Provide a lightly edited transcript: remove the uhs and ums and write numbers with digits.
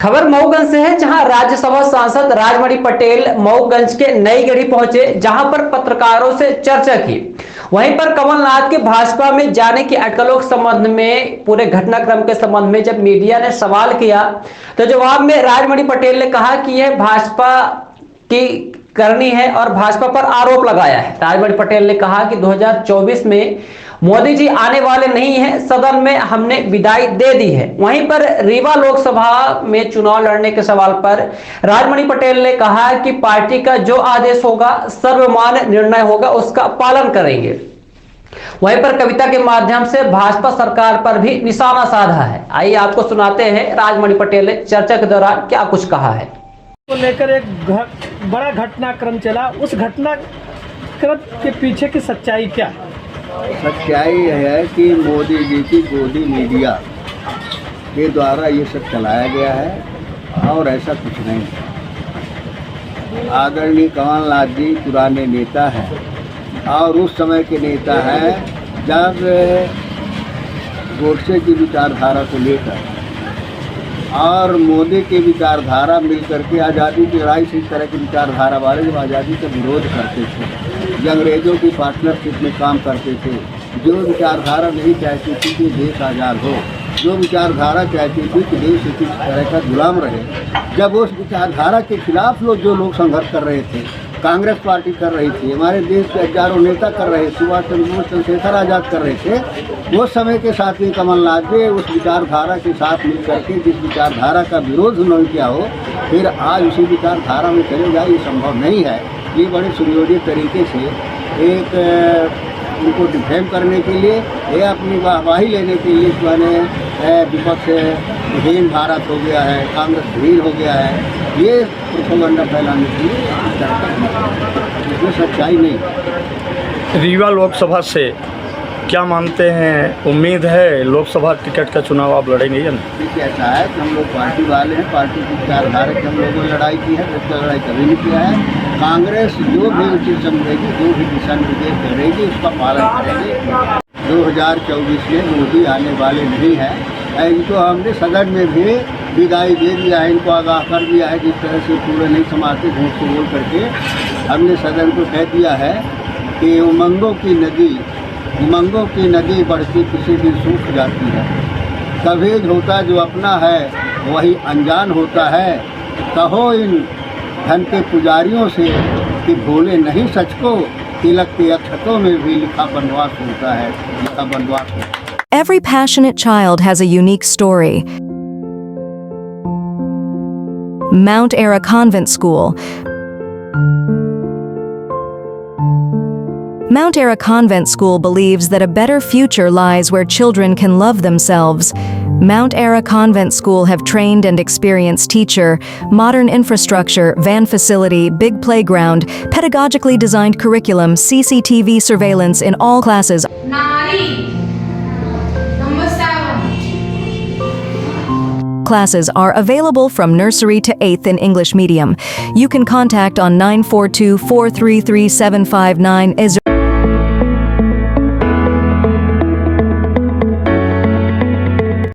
खबर मऊगंज से है, जहां राज्यसभा सांसद राजमणि पटेल मऊगंज के नई गढ़ी पहुंचे, जहां पर पत्रकारों से चर्चा की। वहीं पर कमलनाथ के भाजपा में जाने की अटकलों के संबंध में, पूरे घटनाक्रम के संबंध में जब मीडिया ने सवाल किया, तो जवाब में राजमणि पटेल ने कहा कि यह भाजपा की करनी है और भाजपा पर आरोप लगाया है। राजमणि पटेल ने कहा कि 2024 में मोदी जी आने वाले नहीं हैं, सदन में हमने विदाई दे दी है। वहीं पर रीवा लोकसभा में चुनाव लड़ने के सवाल पर राजमणि पटेल ने कहा कि पार्टी का जो आदेश होगा, सर्वमान्य निर्णय होगा, उसका पालन करेंगे। वहीं पर कविता के माध्यम से भाजपा सरकार पर भी निशाना साधा है। आइए आपको सुनाते हैं राजमणि पटेल ने चर्चा के दौरान क्या कुछ कहा है। को लेकर एक बड़ा घटनाक्रम चला, उस घटनाक्रम के पीछे की सच्चाई क्या है? सच्चाई है कि मोदी जी की गोदी मीडिया के द्वारा ये सब चलाया गया है और ऐसा कुछ नहीं है। आदरणीय कमलनाथ जी पुराने नेता हैं और उस समय के नेता हैं जब गोडसे की विचारधारा को लेकर और मोदी की विचारधारा मिलकर के आज़ादी की लड़ाई से इस तरह की विचारधारा वाले जब आज़ादी का विरोध करते थे, जो अंग्रेज़ों की पार्टनरशिप में काम करते थे, जो विचारधारा नहीं चाहती थी कि देश आज़ाद हो, जो विचारधारा चाहती थी कि देश किसी तरह का गुलाम रहे, जब उस विचारधारा के खिलाफ जो लोग संघर्ष कर रहे थे, कांग्रेस पार्टी कर रही थी, हमारे देश के हजारों नेता कर रहे, सुभाष चंद्र बोस, चंद्रशेखर आज़ाद कर रहे थे, वो समय के साथ ही कमलनाथ जी उस विचारधारा के साथ मिल करके जिस विचारधारा का विरोध उन्होंने किया हो, फिर आज उसी विचारधारा में चले जाए, ये संभव नहीं है। ये बड़े सुनियोजित तरीके से एक उनको डिफेम करने के लिए या अपनी वाहवाही लेने के लिए मैंने विपक्ष विहीन भारत हो गया है, कांग्रेस विहीन हो गया है, ये प्रोपेगेंडा फैलाने के लिए इसमें सच्चाई नहीं। रीवा लोकसभा से क्या मानते हैं, उम्मीद है लोकसभा टिकट का चुनाव आप लड़ेंगे या नहीं? देखिए ऐसा है कि हम लोग पार्टी वाले हैं, पार्टी की विचारधारा की हम लोगों ने लड़ाई की है, उसका लड़ाई कभी नहीं किया है। कांग्रेस जो भी उचित समझेगी, जो भी दिशा निर्देश करेगी, उसका पालन करेंगे। 2024 में मोदी आने वाले नहीं है, इनको हमने सदन में भी विदाई दे दिया है, इनको आगाह कर दिया है। जिस तरह से पूरे नहीं समाते झूठ को बोल करके हमने सदन को कह दिया है कि उमंगों की नदी बढ़ती किसी दिन सूख जाती है। कभी होता जो अपना है वही अनजान होता है। कहो इन धन के पुजारियों से कि भूले नहीं सच को, तिलक के अक्षतों में भी लिखा बनवास होता है, लिखा बनवास होता है। Every passionate child has a unique story. Mount Ara Convent School. Mount Ara Convent School believes that a better future lies where children can love themselves. Mount Ara Convent School have trained and experienced teacher, modern infrastructure, van facility, big playground, pedagogically designed curriculum, CCTV surveillance in all classes. Classes are available from nursery to 8th in English medium. You can contact on 942-433-759.